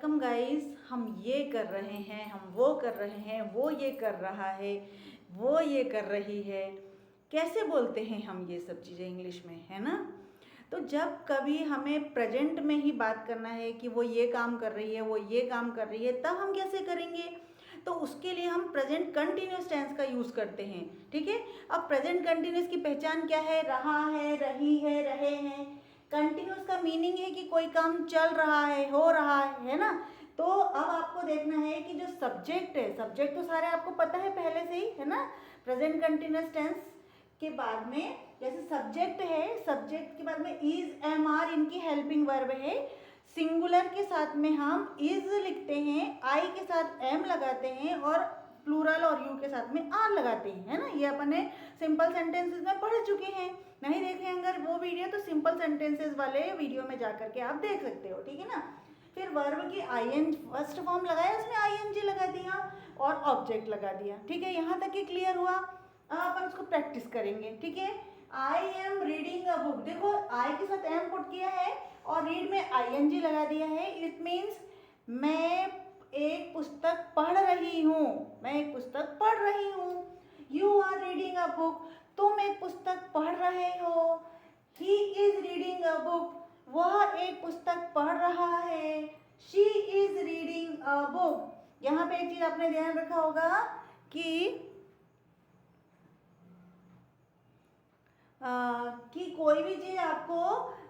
Welcome guys. हम ये कर रहे हैं, हम वो कर रहे हैं, वो ये कर रहा है, वो ये कर रही है। कैसे बोलते हैं हम ये सब चीज़ें इंग्लिश में, है ना। तो जब कभी हमें प्रेजेंट में ही बात करना है कि वो ये काम कर रही है, वो ये काम कर रही है, तब हम कैसे करेंगे। तो उसके लिए हम प्रेजेंट कंटिन्यूस टेंस का यूज़ करते हैं। ठीक है। अब प्रेजेंट कंटिन्यूस की पहचान क्या है? रहा है, रही है, रहे हैं। कंटिन्यूस का मीनिंग है कि कोई काम चल रहा है, हो रहा है ना। तो अब आपको देखना है कि जो सब्जेक्ट है, सब्जेक्ट तो सारे आपको पता है पहले से ही, है ना। प्रेजेंट कंटिन्यूस टेंस के बाद में जैसे सब्जेक्ट है, सब्जेक्ट के बाद में इज, एम, आर इनकी हेल्पिंग वर्ब है। सिंगुलर के साथ में हम इज लिखते हैं, आई के साथ एम लगाते हैं और प्लूरल और यू के साथ में आर लगाते हैं, है ना। ये अपने सिंपल सेंटेंसेस में पढ़ चुके हैं। नहीं देखे अगर वो वीडियो तो सिंपल सेंटेंसेस वाले वीडियो में जाकर के आप देख सकते हो। ठीक है ना। फिर वर्ब की आई एन फर्स्ट फॉर्म लगाया, उसमें आई एन जी लगा दिया और ऑब्जेक्ट लगा दिया। ठीक है, यहाँ तक ही क्लियर हुआ। अब अपन उसको प्रैक्टिस करेंगे। ठीक है। I am reading a book, देखो आई के साथ एम पुट किया है और रीड में आई एन जी लगा दिया है। इट मीन्स मैं एक पुस्तक पढ़ रही हूँ, मैं एक पुस्तक पढ़ रही हूँ। You are reading a book, तुम एक पुस्तक पढ़ रहे हो। He is reading a book, वह एक पुस्तक पढ़ रहा है। She is reading a book. यहाँ पे एक चीज आपने ध्यान रखा होगा कि कोई भी चीज़ आपको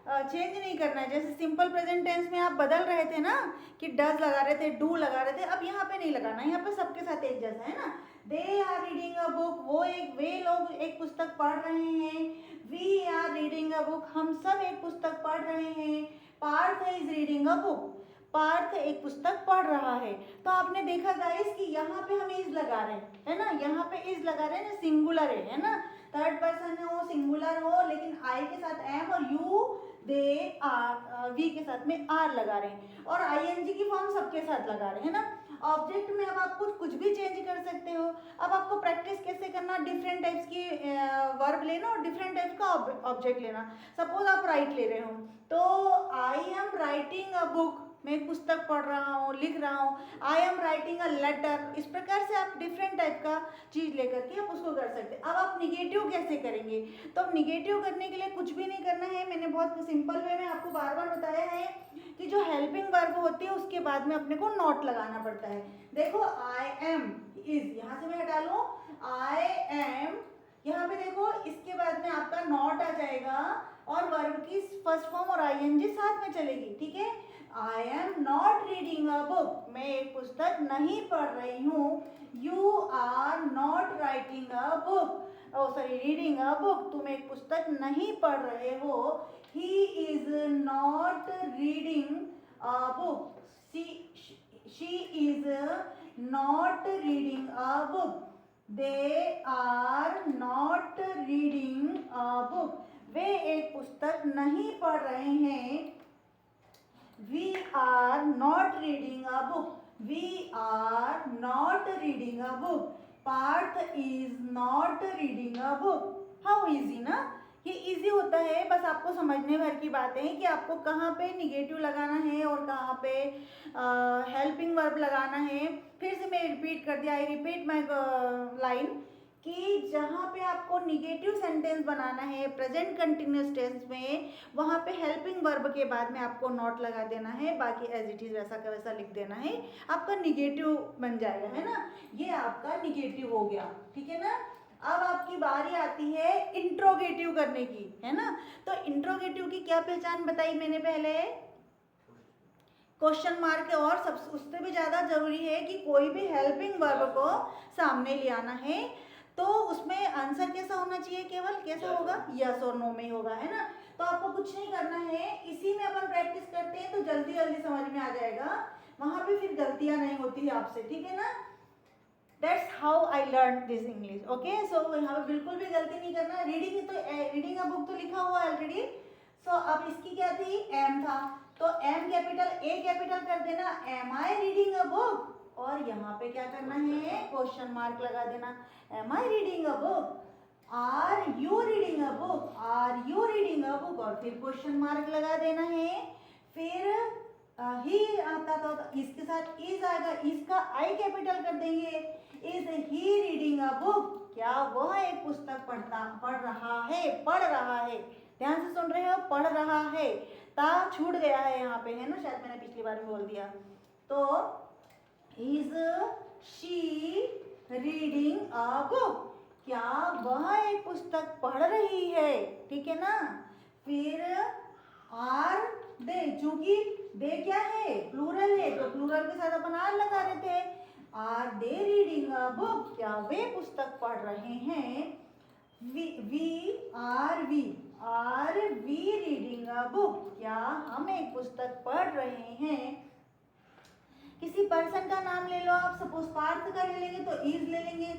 चेंज नहीं करना है। जैसे सिंपल प्रेजेंट टेंस में आप बदल रहे थे ना कि डज लगा रहे थे, डू लगा रहे थे, अब यहाँ पे नहीं लगाना, यहाँ पे सबके साथ एक जैसा है ना। They are reading a book, वे लोग एक पुस्तक पढ़ रहे हैं। We are reading a book, हम सब एक पुस्तक पढ़ रहे हैं। Parth is reading a book, Parth एक पुस्तक पढ़ रहा है। तो आपने देखा गाइस कि यहाँ पे हम इज लगा रहे हैं, है ना। यहाँ पे इज लगा रहे हैं ना, सिंगुलर है ना। थर्ड पर्सन हो, सिंगुलर हो, लेकिन आई के साथ एम और यू, दे, आर, वी के साथ में आर लगा रहे हैं और आईएनजी की फॉर्म सबके साथ लगा रहे हैं ना। ऑब्जेक्ट में अब आप कुछ भी चेंज कर सकते हो। अब आपको प्रैक्टिस कैसे करना, डिफरेंट टाइप्स की वर्ब लेना और डिफरेंट टाइप का ऑब्जेक्ट लेना। सपोज आप राइट ले रहे हो तो I am writing a book, मैं एक पुस्तक पढ़ रहा हूँ, लिख रहा हूँ। I am writing a letter, इस प्रकार से आप डिफरेंट टाइप का चीज लेकर के आप उसको कर सकते हैं। अब आप निगेटिव कैसे करेंगे, तो अब निगेटिव करने के लिए कुछ भी नहीं करना है। मैंने बहुत सिंपल वे में आपको बार बार बताया है कि जो हेल्पिंग वर्ब होती है उसके बाद में अपने को नॉट लगाना पड़ता है। देखो आई एम इज, यहाँ से मैं हटा लूँ आई एम, यहाँ पे देखो इसके बाद में आपका नॉट आ जाएगा और वर्ब की फर्स्ट फॉर्म और आईएनजी साथ में चलेगी। ठीक है। I am not reading a book, मैं एक पुस्तक नहीं पढ़ रही हूँ। You are not writing a book, reading a book, तुम एक पुस्तक नहीं पढ़ रहे हो। He is not reading a book, she is not reading a book, they are not reading a book, वे एक पुस्तक नहीं पढ़ रहे हैं। We are not reading a book. We are not reading a book. Parth is not reading a book. How easy ना, ये easy होता है। बस आपको समझने भर की बातें हैं कि आपको कहाँ पे निगेटिव लगाना है और कहाँ पे हेल्पिंग वर्ब लगाना है। फिर से मैं रिपीट कर दिया, आई रिपीट माई लाइन कि जहाँ पे आपको निगेटिव सेंटेंस बनाना है प्रेजेंट कंटिन्यूस टेंस में, वहाँ पे हेल्पिंग वर्ब के बाद में आपको नॉट लगा देना है, बाकी एज इट इज वैसा का वैसा लिख देना है, आपका निगेटिव बन जाएगा, है ना। ये आपका निगेटिव हो गया। ठीक है ना। अब आपकी बारी आती है इंट्रोगेटिव करने की, है ना। तो इंट्रोगेटिव की क्या पहचान बताई मैंने पहले, क्वेश्चन मार्क, और सब उससे भी ज़्यादा जरूरी है कि कोई भी हेल्पिंग वर्ब को सामने ले आना है। तो उसमें आंसर कैसा होना चाहिए, केवल कैसा होगा, यस और नो में होगा, है ना। तो आपको कुछ नहीं करना है, इसी में अपन प्रैक्टिस करते हैं तो जल्दी जल्दी समझ में आ जाएगा, वहां पे फिर गलतियां नहीं होती है आपसे। ठीक है ना। That's how I learn this English. Okay, so यहाँ पे बिल्कुल भी गलती नहीं करना। रीडिंग तो रीडिंग का बुक तो लिखा हुआ है ऑलरेडी। सो अब इसकी क्या थी, एम था, तो एम कैपिटल ए कैपिटल कर देना, am I reading a book, और यहाँ पे क्या करना है, क्वेश्चन मार्क लगा देना, am I reading a book, are you reading a book, are you reading a book, और फिर क्वेश्चन मार्क लगा देना है। फिर ही आता था तो इसके साथ इज आएगा, इसका आई कैपिटल कर देंगे। Is he reading a book, क्या वह एक पुस्तक पढ़ रहा है। ध्यान से सुन रहे हो, पढ़ रहा है, ता छूट गया है यहाँ पे, है ना, शायद मैंने पिछली बार में बोल दिया। तो is she reading a book, क्या वह एक पुस्तक पढ़ रही है, ठीक है ना। फिर आर दे, चूंकि दे क्या है, प्लूरल है, तो प्लूरल के साथ अपन आर लगा रहे थे। Are they reading a book, क्या वे पुस्तक पढ़ रहे हैं। Are we reading a book, क्या हम एक पुस्तक पढ़ रहे हैं। किसी पर्सन का नाम ले लो आप, सपोज पार्थ का ले लेंगे तो इज ले लेंगे।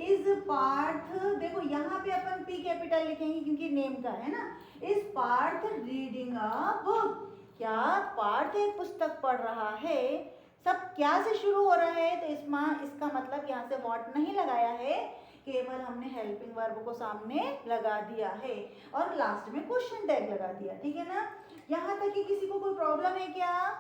इज पार्थ, देखो यहाँ पे अपन पी कैपिटल लिखेंगे क्योंकि नेम का है ना। Is Parth reading a book, क्या पार्थ एक पुस्तक पढ़ रहा है। सब क्या से शुरू हो रहा है, तो इसका मतलब यहाँ से व्हाट नहीं लगाया है, केवल हमने हेल्पिंग वर्ब को सामने लगा दिया है और लास्ट में क्वेश्चन टैग लगा दिया, ठीक है ना। यहाँ तक कि किसी को कोई प्रॉब्लम है क्या,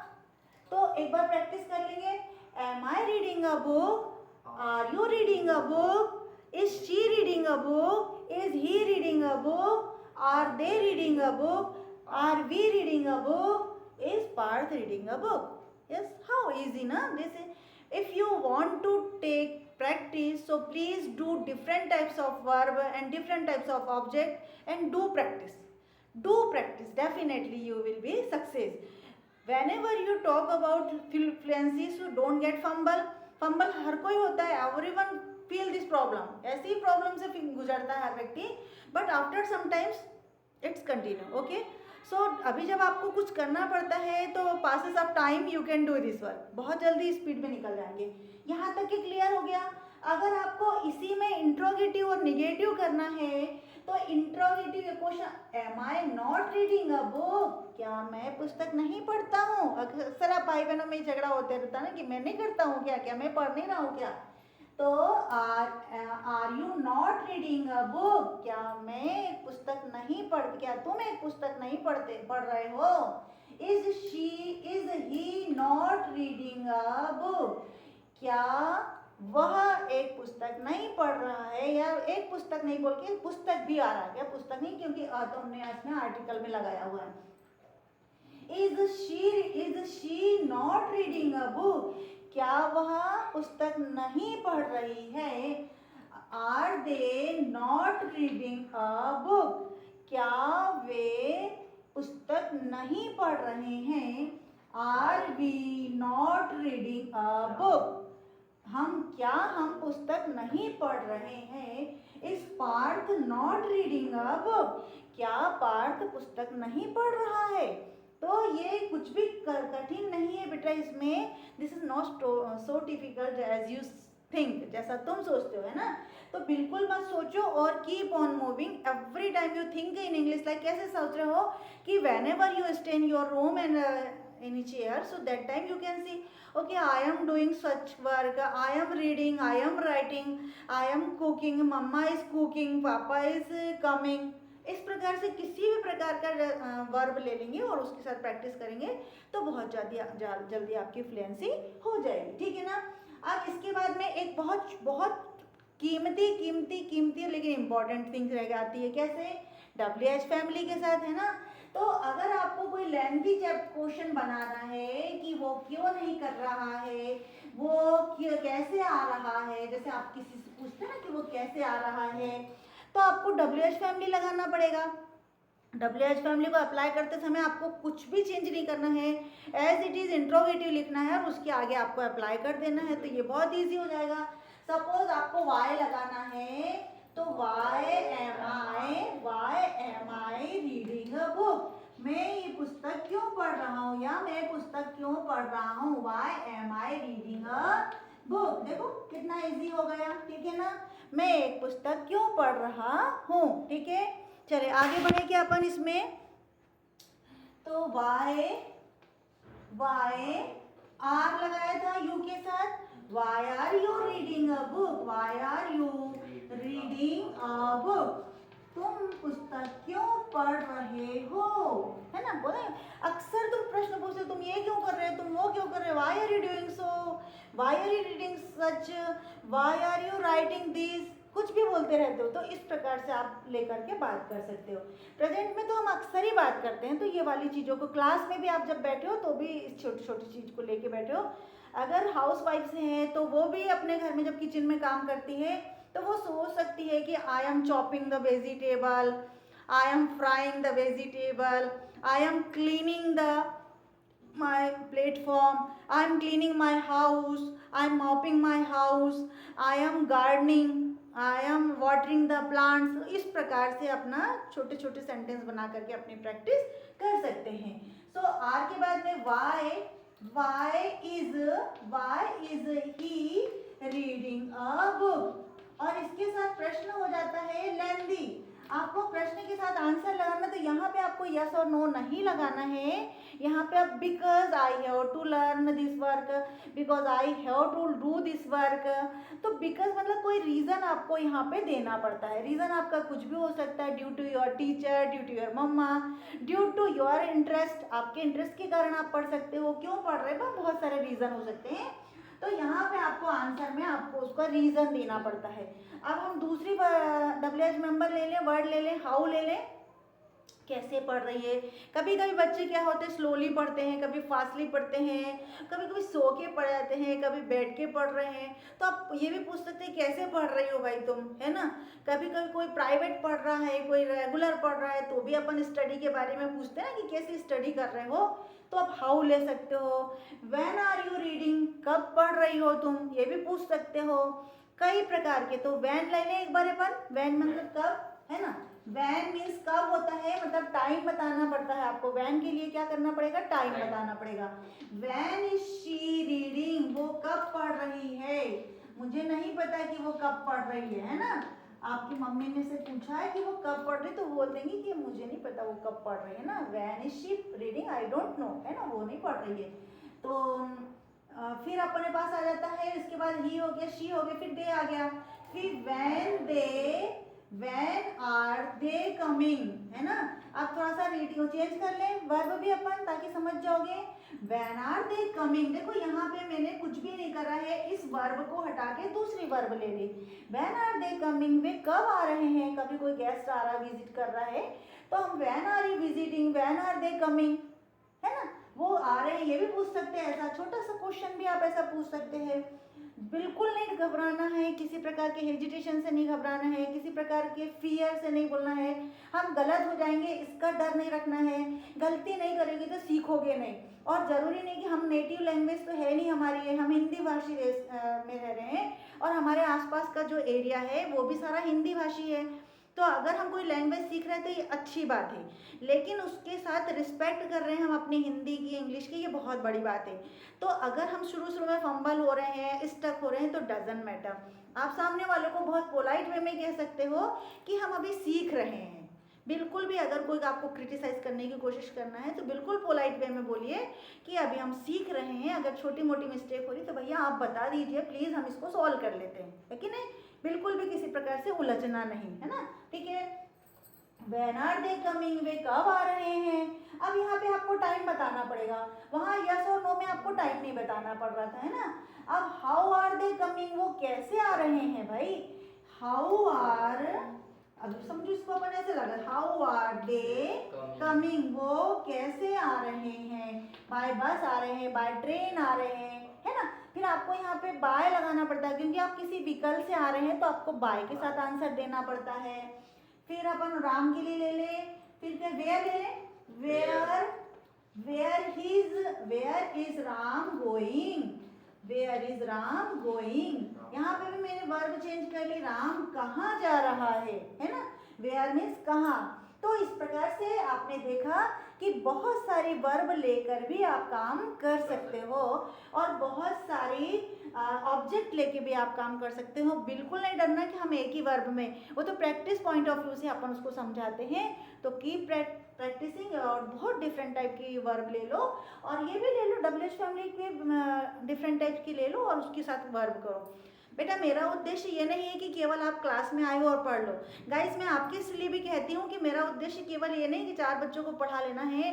तो एक बार प्रैक्टिस कर लेंगे। Am I reading a book, are you reading a book, is she reading a book, is he reading a book, are they reading a book, are we reading a book, is Parth reading a book? Yes, how easy, na? This is, if you want to take practice, so please do different types of verb and different types of object and do practice. Do practice, definitely you will be success. Whenever you talk about fluency, so don't get fumble. Fumble हर कोई होता है, everyone feel this problem. ऐसी ही problem से गुजरता है हर व्यक्ति, but after sometimes it's continue, okay? सो अभी जब आपको कुछ करना पड़ता है तो passes of time you can do this work, बहुत जल्दी स्पीड में निकल जाएंगे। यहाँ तक कि क्लियर हो गया। अगर आपको इसी में इंट्रोगेटिव और निगेटिव करना है तो interrogative question, am I not reading a book, क्या मैं पुस्तक नहीं पढ़ता हूँ। अक्सर आप भाई बहनों में झगड़ा होते रहता है ना कि मैं नहीं करता हूँ क्या मैं पढ़ नहीं रहा हूँ क्या। तो are you not reading a book, क्या मैं एक पुस्तक नहीं क्या तुम एक पुस्तक नहीं पढ़ रहे हो। Is he not reading a book, क्या वह एक पुस्तक नहीं पढ़ रहा है, या एक पुस्तक नहीं बोल के पुस्तक भी आ रहा है क्या, पुस्तक नहीं क्योंकि तो हमने इसमें आर्टिकल में लगाया हुआ है। Is she not reading a book, क्या वह पुस्तक नहीं पढ़ रही है। Are they not reading a book, क्या वे पुस्तक नहीं पढ़ रहे हैं। Are we not reading a book, हम पुस्तक नहीं पढ़ रहे हैं। Is Parth not reading a book, क्या पार्थ पुस्तक नहीं पढ़ रहा है। तो ये कुछ भी कठिन नहीं है बेटा इसमें, this is not so difficult as you think, जैसा तुम सोचते हो, है ना। तो बिल्कुल मत सोचो और keep on moving every time you think in English. Like कैसे सोच रहे हो कि when ever you stay in your room and in chair, so that time you can see okay, I am doing such work, I am reading, I am writing, I am cooking, mama is cooking, papa is coming। इस प्रकार से किसी भी प्रकार का verb ले लेंगे और उसके साथ प्रैक्टिस करेंगे तो बहुत जल्दी आपकी फ्लुएंसी हो जाएगी, ठीक है ना। अब इसके बाद में एक बहुत बहुत कीमती लेकिन इम्पॉर्टेंट थिंग्स रह जाती है, कैसे, WH फैमिली के साथ, है ना। तो अगर आपको कोई लेंथी क्वेश्चन बनाना है कि वो क्यों नहीं कर रहा है, वो कैसे आ रहा है, जैसे आप किसी से पूछते हैं ना कि वो कैसे आ रहा है, तो आपको WH फैमिली लगाना पड़ेगा। WH फैमिली को अप्लाई करते समय आपको कुछ भी चेंज नहीं करना है, एज इट इज इंट्रोगेटिव लिखना है और उसके आगे आपको अप्लाई कर देना है, तो ये बहुत ईजी हो जाएगा। सपोज आपको वाई लगाना है तो why am I reading a book, मैं ये पुस्तक क्यों पढ़ रहा हूँ या मैं पुस्तक क्यों पढ़ रहा हूँ, why am I reading a book. देखो कितना इजी हो गया, ठीक है ना। मैं एक पुस्तक क्यों पढ़ रहा हूँ, ठीक है। चलिए आगे बढ़े क्या अपन इसमें, तो वाई आर लगाया था यू के साथ, why are you reading a book, why are you reading a book. तुम पुस्तक क्यों पढ़ रहे हो, है ना। बोले अक्सर तुम प्रश्न पूछते तुम ये क्यों कर रहे हो, तुम वो क्यों कर रहे हो, why are you doing so, why are you reading such, why are you writing this, कुछ भी बोलते रहते हो। तो इस प्रकार से आप लेकर के बात कर सकते हो। प्रेजेंट में तो हम अक्सर ही बात करते हैं, तो ये वाली चीज़ों को क्लास में भी आप जब बैठे हो तो भी इस छोटी छोटी चीज़ को लेके बैठे हो। अगर हाउस वाइफ्स हैं तो वो भी अपने घर में जब किचन में काम करती है तो वो सोच सकती है कि I am chopping the vegetable, I am frying the vegetable, I am cleaning the my platform, I am cleaning my house, I am mopping my house, I am gardening, I am watering the plants। इस प्रकार से अपना छोटे छोटे sentence बना करके अपनी practice कर सकते हैं। सो आर के बाद में why is he reading a book, और इसके साथ प्रश्न हो जाता है लेंदी। आपको प्रश्न के साथ आंसर लगाना, तो यहाँ पे आपको यस और नो नहीं लगाना है। यहाँ पे आप because I have to learn this work, because I have to do this work. तो बिकॉज मतलब कोई रीज़न आपको यहाँ पे देना पड़ता है। रीज़न आपका कुछ भी हो सकता है, due to your teacher, due to your mamma, due to your interest, आपके इंटरेस्ट के कारण आप पढ़ सकते हो। क्यों पढ़ रहे हो, बहुत सारे रीज़न हो सकते हैं। तो यहाँ पे आपको आंसर में आपको उसका रीज़न देना पड़ता है। अब हम दूसरी WH मेंबर ले लें, वर्ड ले लें, हाउ ले लें, कैसे पढ़ रही है। कभी कभी बच्चे क्या होते हैं, स्लोली पढ़ते हैं, कभी फास्टली पढ़ते हैं, कभी कभी सो के पढ़ जाते हैं, कभी बैठ के पढ़ रहे हैं। तो आप ये भी पूछ सकते हैं कैसे पढ़ रही हो भाई तुम, है ना। कभी कभी कोई प्राइवेट पढ़ रहा है, कोई रेगुलर पढ़ रहा है, तो भी अपन स्टडी के बारे में पूछते हैं ना कि कैसे स्टडी कर रहे हो। तो आप हाउ ले सकते हो। व्हेन आर यू रीडिंग, कब पढ़ रही हो तुम, ये भी पूछ सकते हो। कई प्रकार के, तो व्हेन ले लें एक बार अपन, व्हेन मतलब कब, है ना। व्हेन मीन्स कब होता है, मतलब टाइम बताना पड़ता है आपको। व्हेन के लिए क्या करना पड़ेगा, टाइम बताना पड़ेगा। व्हेन इज शी रीडिंग, वो कब पढ़ रही है। मुझे नहीं पता कि वो कब पढ़ रही है ना। आपकी मम्मी ने से पूछा है कि वो कब पढ़ रही, तो बोल देंगी कि मुझे नहीं पता वो कब पढ़ रही है ना। When is she reading, I don't know, है ना, वो नहीं पढ़ रही है। तो फिर अपने पास आ जाता है, इसके बाद ही हो गया, शी हो गया, फिर दे आ गया। फिर व्हेन आर दे कमिंग, है ना। अब थोड़ा सा रीडिंग चेंज कर लें, वर्ब भी अपन, ताकि समझ जाओगे। व्हेन आर दे कमिंग, देखो यहाँ पे मैंने कुछ भी नहीं करा है, इस वर्ब को हटा के दूसरी वर्ब ले ली। व्हेन आर दे कमिंग, वे कब आ रहे हैं। कभी कोई गेस्ट आ रहा है, विजिट कर रहा है, तो हम when are you visiting, when are they coming, है ना, वो आ रहे हैं, ये भी पूछ सकते हैं। ऐसा छोटा सा क्वेश्चन भी आप ऐसा पूछ सकते हैं। बिल्कुल नहीं घबराना है, किसी प्रकार के हेजिटेशन से नहीं घबराना है, किसी प्रकार के फियर से नहीं बोलना है। हम गलत हो जाएंगे इसका डर नहीं रखना है। गलती नहीं करेंगे तो सीखोगे नहीं। और ज़रूरी नहीं कि हम नेटिव लैंग्वेज तो है नहीं हमारी है, हम हिंदी भाषी देश में रह रहे हैं, और हमारे आसपास का जो एरिया है वो भी सारा हिंदी भाषी है। तो अगर हम कोई लैंग्वेज सीख रहे हैं तो ये अच्छी बात है, लेकिन उसके साथ रिस्पेक्ट कर रहे हैं हम अपनी हिंदी की, इंग्लिश की, ये बहुत बड़ी बात है। तो अगर हम शुरू में फंबल हो रहे हैं, स्टक हो रहे हैं, तो डजंट मैटर। आप सामने वालों को बहुत पोलाइट वे में कह सकते हो कि हम अभी सीख रहे हैं। बिल्कुल भी अगर कोई आपको क्रिटिसाइज करने की कोशिश करना है तो बिल्कुल पोलाइट वे में बोलिए कि अभी हम सीख रहे हैं। अगर छोटी मोटी मिस्टेक हो रही तो भैया आप बता दीजिए प्लीज़, हम इसको सॉल्व कर लेते हैं, है कि नहीं। बिल्कुल भी किसी प्रकार से उलझना नहीं, है ना, ठीक है। व्हेन आर दे कमिंग, वे कब आ रहे हैं। अब यहाँ पे आपको टाइम बताना पड़ेगा, वहाँ यस और नो में आपको टाइम नहीं बताना पड़ रहा था, है ना। अब हाउ आर दे कमिंग, वो कैसे आ रहे हैं भाई। हाउ आर, अब समझो इसको अपन ऐसे लगा, हाउ आर दे कमिंग, वो कैसे आ रहे हैं। बाय बस आ रहे हैं, बाय ट्रेन आ रहे हैं, है ना। फिर आपको यहाँ पे बाय लगाना पड़ता है, क्योंकि आप किसी व्हीकल से आ रहे हैं तो आपको बाय के साथ आंसर देना पड़ता है। फिर अपन राम के लिए ले लें, फिर क्या वेयर ले लें, where is Ram going, where is Ram going. यहाँ पे भी मैंने वर्ब चेंज कर ली, राम कहाँ जा रहा है ना। वेयर मीन्स कहाँ। तो इस प्रकार से आपने देखा कि बहुत सारी वर्ब लेकर भी आप काम कर सकते हो, और बहुत सारी ऑब्जेक्ट लेके भी आप काम कर सकते हो। बिल्कुल नहीं डरना कि हम एक ही वर्ब में, वो तो प्रैक्टिस पॉइंट ऑफ व्यू से अपन उसको समझाते हैं। तो कीप प्रैक्टिसिंग, और बहुत डिफरेंट टाइप की वर्ब ले लो, और ये भी ले लो WH फैमिली के डिफरेंट टाइप की ले लो और उसके साथ वर्ब करो। बेटा मेरा उद्देश्य ये नहीं है कि केवल आप क्लास में आए हो और पढ़ लो। गाइस मैं आपके इसलिए भी कहती हूँ कि मेरा उद्देश्य केवल ये नहीं कि 4 बच्चों को पढ़ा लेना है।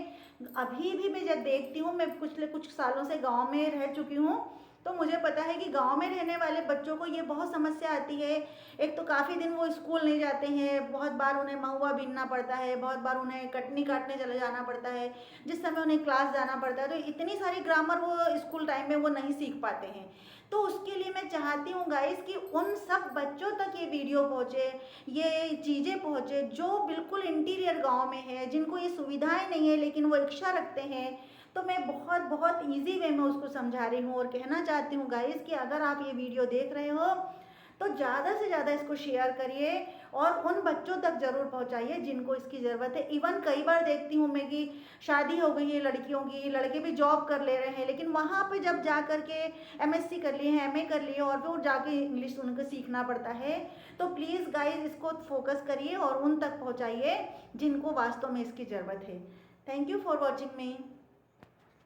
अभी भी मैं जब देखती हूँ, मैं पिछले कुछ सालों से गांव में रह चुकी हूँ, तो मुझे पता है कि गांव में रहने वाले बच्चों को ये बहुत समस्या आती है। एक तो काफ़ी दिन वो स्कूल नहीं जाते हैं, बहुत बार उन्हें महुआ बीनना पड़ता है, बहुत बार उन्हें कटनी काटने चले जाना पड़ता है, जिस समय उन्हें क्लास जाना पड़ता है, तो इतनी सारी ग्रामर वो स्कूल टाइम में वो नहीं सीख पाते हैं। तो उसके लिए मैं चाहती हूँ गाइस कि उन सब बच्चों तक ये वीडियो पहुँचे, ये चीज़ें पहुँचे जो बिल्कुल इंटीरियर गांव में है, जिनको ये सुविधाएं नहीं है लेकिन वो इच्छा रखते हैं। तो मैं बहुत बहुत इजी वे में उसको समझा रही हूँ और कहना चाहती हूँ गाइस कि अगर आप ये वीडियो देख रहे हो तो ज़्यादा से ज़्यादा इसको शेयर करिए और उन बच्चों तक ज़रूर पहुँचाइए जिनको इसकी ज़रूरत है। इवन कई बार देखती हूँ मैं कि शादी हो गई है लड़कियों की, लड़के भी जॉब कर ले रहे हैं, लेकिन वहाँ पे जब जा कर के एमएससी कर लिए हैं, एमए कर लिए और फिर जाके इंग्लिश उनको सीखना पड़ता है। तो प्लीज़ गाइज इसको फोकस करिए और उन तक पहुँचाइए जिनको वास्तव में इसकी ज़रूरत है। Thank you for watching me.